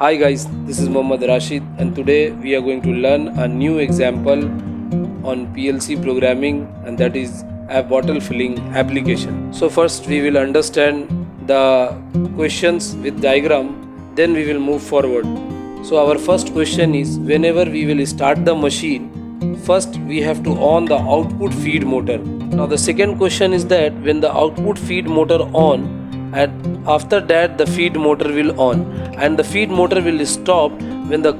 Hi guys, this is Mohammad Rashid and today we are going to learn a new example on PLC programming, and that is a bottle filling application. So first we will understand the questions with diagram, then we will move forward. So our first question is, whenever we will start the machine, first we have to on the output feed motor. Now the second question is that when the output feed motor on, and after that the feed motor will on, and the feed motor will stop when the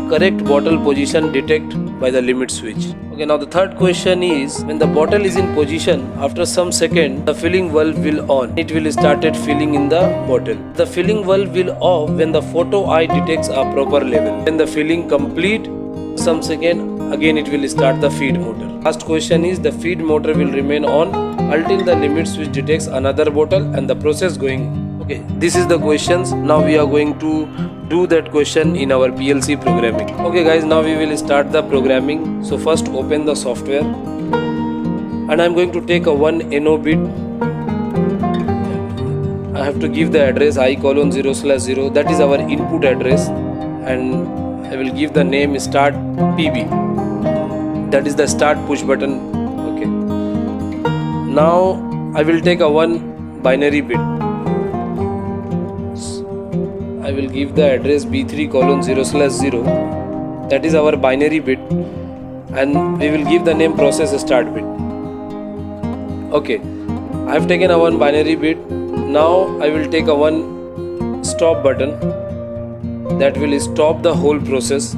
correct bottle position detect by the limit switch. Okay, now the third question is, when the bottle is in position, after some second the filling valve will on, it will started filling in the bottle. The filling valve will off when the photo eye detects a proper level. When the filling complete, some second again it will start the feed motor. Last question is, the feed motor will remain on until the limit switch detects another bottle and the process going. Okay, this is the questions. Now we are going to do that question in our PLC programming. Okay guys, now we will start the programming. So first open the software, and I am going to take a 1 NO bit. I have to give the address i:0/0, that is our input address, and I will give the name start PB, that is the start push button. Okay, now I will take a 1 binary bit. I will give the address B3:0/0, that is our binary bit, and we will give the name process start bit. Okay, I have taken a 1 binary bit. Now I will take a 1 stop button, that will stop the whole process.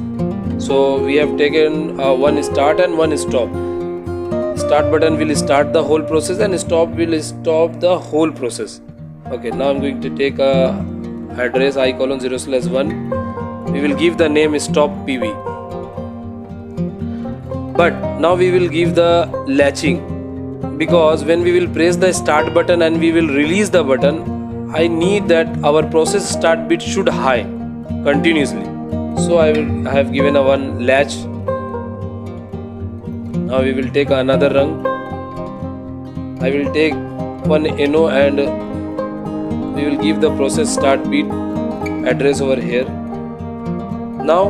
So we have taken one start and one stop. Start button will start the whole process and stop will stop the whole process. Okay, now I'm going to take a address i:0/1. We will give the name stop PB. But now we will give the latching, because when we will press the start button and we will release the button, I need that our process start bit should high continuously. So I have given a 1 latch. Now we will take another rung. I will take 1 NO and we will give the process start bit address over here. Now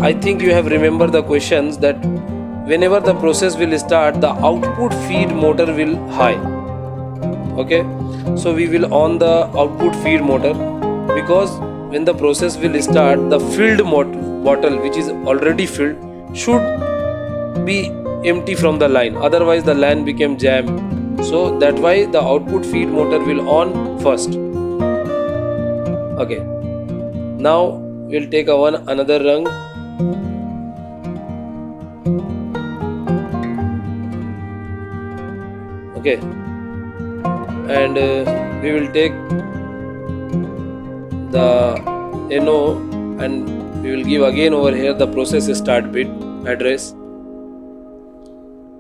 I think you have remembered the questions that whenever the process will start, the output feed motor will high. Okay, so we will on the output feed motor, because when the process will start, the filled bottle which is already filled should be empty from the line, otherwise the line became jam. So that why the output feed motor will on first. Okay, now we'll take a another rung. Okay, and we will take the NO and we will give again over here the process start bit address,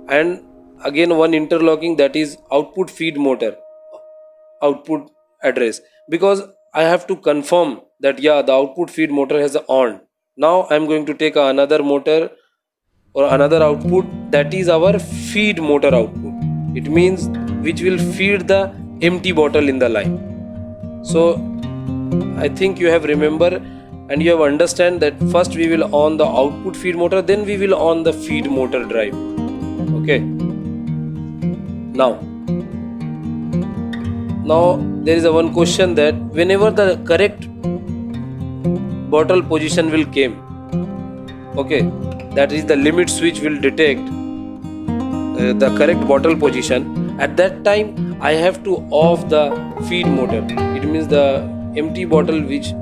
and again one interlocking, that is output feed motor output address, because I have to confirm that yeah, the output feed motor has on. Now I am going to take another motor or another output, that is our feed motor output. It means which will feed the empty bottle in the line. So I think you have remember and you have understand that first we will on the output feed motor, then we will on the feed motor drive. Okay, now there is a one question that whenever the correct bottle position will came, okay, that is the limit switch will detect the correct bottle position, at that time I have to off the feed motor. It means the empty bottle which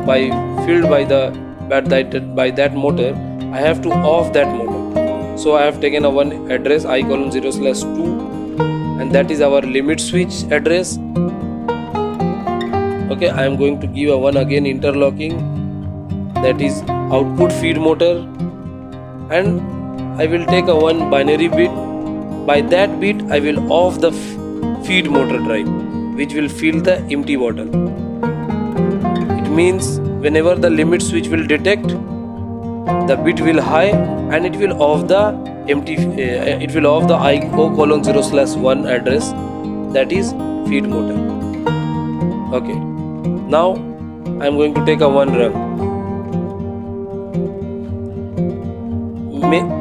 by filled by that motor, I have to off that motor. So I have taken a 1 address i:0/2, and that is our limit switch address. Okay, I am going to give a 1 again interlocking, that is output feed motor, and I will take a 1 binary bit. By that bit I will off the feed motor drive, which will fill the empty bottle. It means whenever the limit switch will detect, the bit will high and it will off the empty it will off the i:0/1 address, that is feed motor. Okay, Now I am going to take a one rung.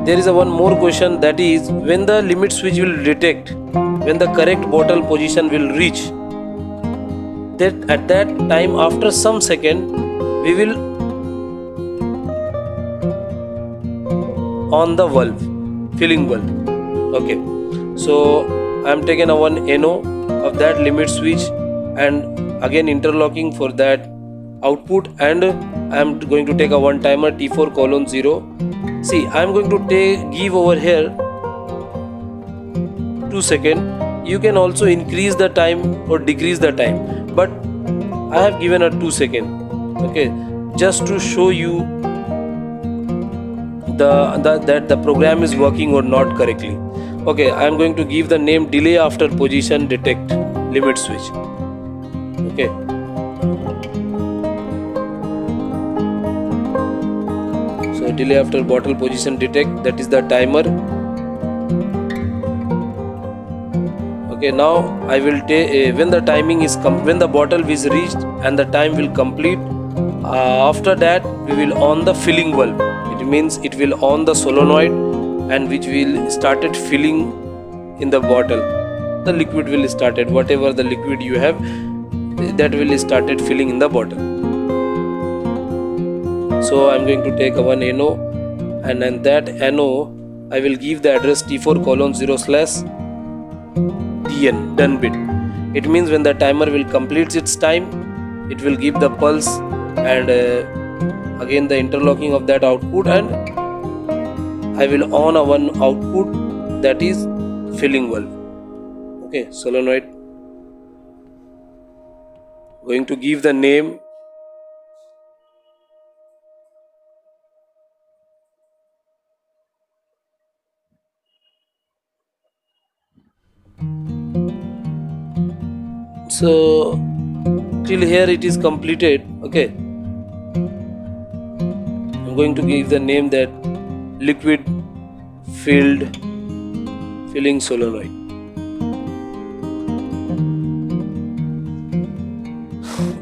There is a one more question, that is when the limit switch will detect when the correct bottle position will reach, that at that time after some second we will on the valve, filling valve. Okay, so I am taking a one NO of that limit switch and again interlocking for that output, and I am going to take a one timer T4:0. See, I am going to give over here 2 seconds. You can also increase the time or decrease the time, but I have given a 2 seconds. Okay, just to show you that the program is working or not correctly. Okay, I am going to give the name delay after position detect limit switch. Okay, so delay after bottle position detect, that is the timer. Okay, now I will take when the timing is when the bottle is reached and the time will complete. After that we will on the filling valve. It means it will on the solenoid and which will started filling in the bottle. The liquid will started, whatever the liquid you have, that will started filling in the bottle. So I am going to take a one NO, and then that NO I will give the address T4:0/DN, done bit. It means when the timer will complete its time, it will give the pulse and again the interlocking of that output, and I will on a one output, that is filling valve. Okay, solenoid, going to give the name so till here it is completed. Okay, I'm going to give the name that liquid filled filling solenoid.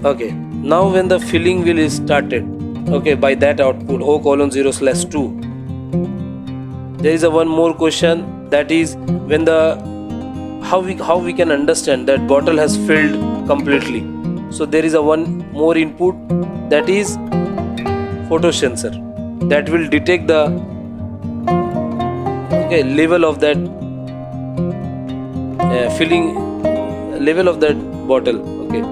Okay, now when the filling will is started, okay, by that output O:0/2, there is a one more question, that is when the how we can understand that bottle has filled completely. So there is a one more input, that is photosensor, that will detect the level of that filling level of that bottle. Okay,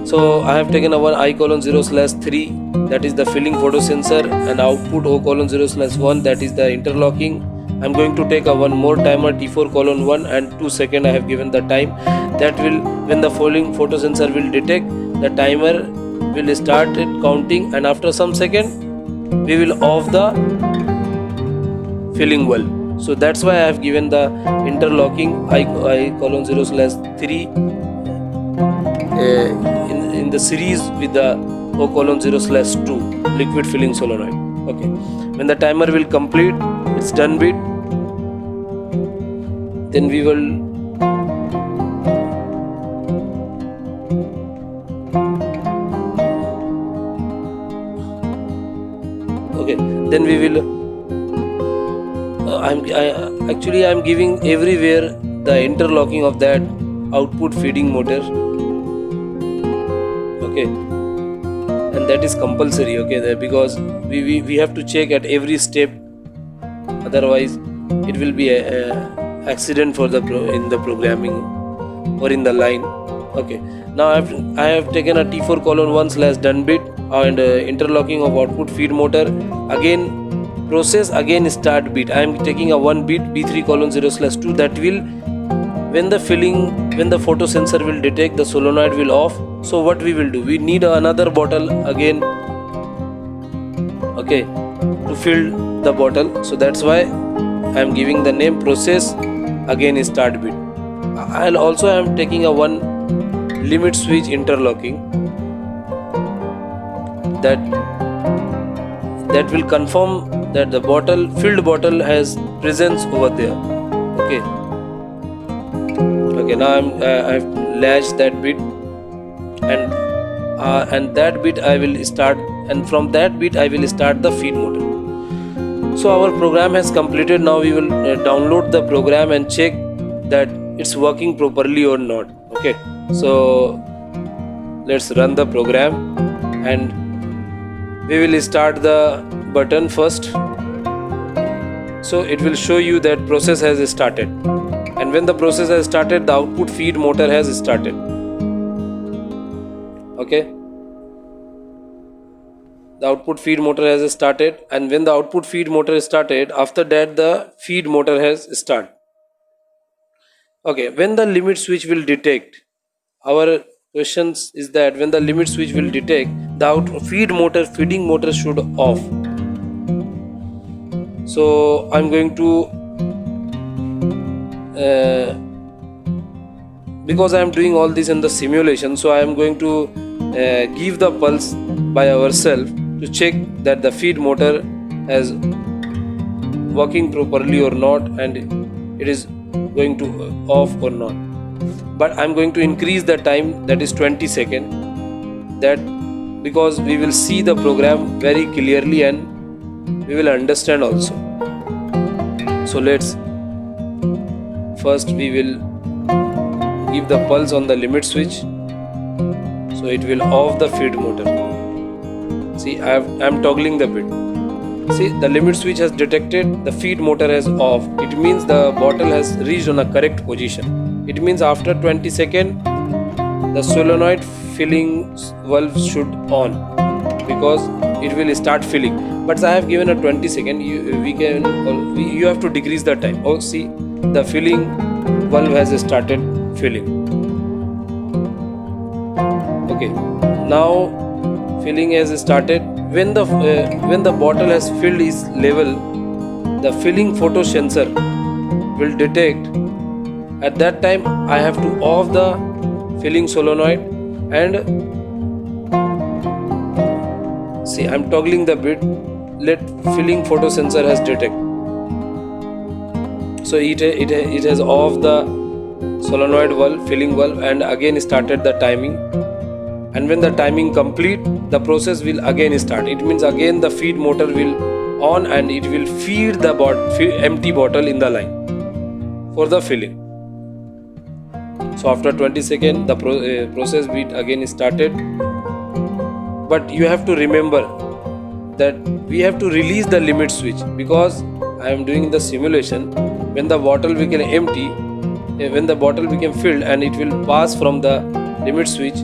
so I have taken a one I:0/3, that is the filling photosensor, and output O:0/1, that is the interlocking. I'm going to take a one more timer T4:1 and 2 seconds I have given the time. That will, when the filling photosensor will detect, the timer will start it counting, and after some second we will off the filling valve. So that's why I have given the interlocking I:0/3 in the series with the O:0/2 liquid filling solenoid. Okay, when the timer will complete its done bit, then we will I'm giving everywhere the interlocking of that output feeding motor. Okay, and that is compulsory. Okay, because we have to check at every step, otherwise it will be a accident for in the programming or in the line. Okay, now I have taken a T4:1/done bit and interlocking of output feed motor. Again process, again start bit. I am taking a one bit B3:0/2, that will, when the photosensor will detect, the solenoid will off. So what we will do, we need another bottle again, okay, to fill the bottle. So that's why I am giving the name process, again start bit. I am taking a one limit switch interlocking, that will confirm that the filled bottle has presence over there. Okay, now I've latched that bit, and and that bit I will start, and from that bit I will start the feed motor. So our program has completed. Now we will download the program and check that it's working properly or not. Okay, so let's run the program and we will start the button first. So it will show you that process has started, and when the process has started, the output feed motor has started. Okay, the output feed motor has started, and when the output feed motor is started, after that the feed motor has started. Okay, when the limit switch will detect, our questions is that when the limit switch will detect, the feeding motor should off. So I'm going to because I am doing all this in the simulation, so I am going to give the pulse by ourselves to check that the feed motor is working properly or not, and it is going to off or not. But I'm going to increase the time, that is 20 seconds, that because we will see the program very clearly and we will understand also. So let's first we will give the pulse on the limit switch, so it will off the feed motor. See, I'm toggling the bit. See, the limit switch has detected the feed motor has off. It means the bottle has reached on a correct position. It means after 20 seconds the solenoid filling valve should on, because it will start filling. But I have given a 20 second. You have to decrease the time. Oh, see, the filling valve has started filling. Okay, now filling has started. When the bottle has filled its level, the filling photo sensor will detect. At that time I have to off the filling solenoid, and see, I'm toggling the bit. Let filling photo sensor has detect. So it has off the solenoid valve, filling valve, and again started the timing. And when the timing complete, the process will again start. It means again the feed motor will on and it will feed the empty bottle in the line for the filling. So after 20 seconds the process bit again started. But you have to remember that we have to release the limit switch, because I am doing the simulation. When the bottle became empty, when the bottle became filled, and it will pass from the limit switch,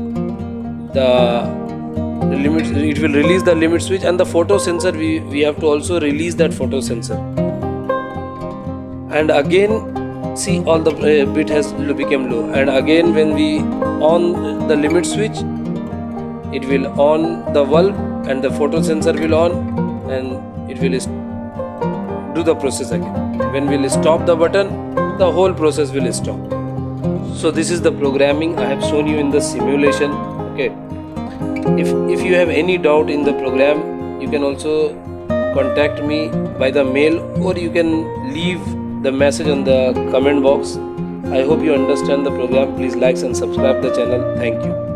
it will release the limit switch, and the photo sensor we have to also release that photo sensor. And again, see, all the bit has become low, and again when we on the limit switch, it will on the valve and the photo sensor will on, and it will do the process again. When we will stop the button, the whole process will stop. So this is the programming I have shown you in the simulation. Okay, if you have any doubt in the program, you can also contact me by the mail, or you can leave the message on the comment box. I hope you understand the program. Please like and subscribe the channel. Thank you.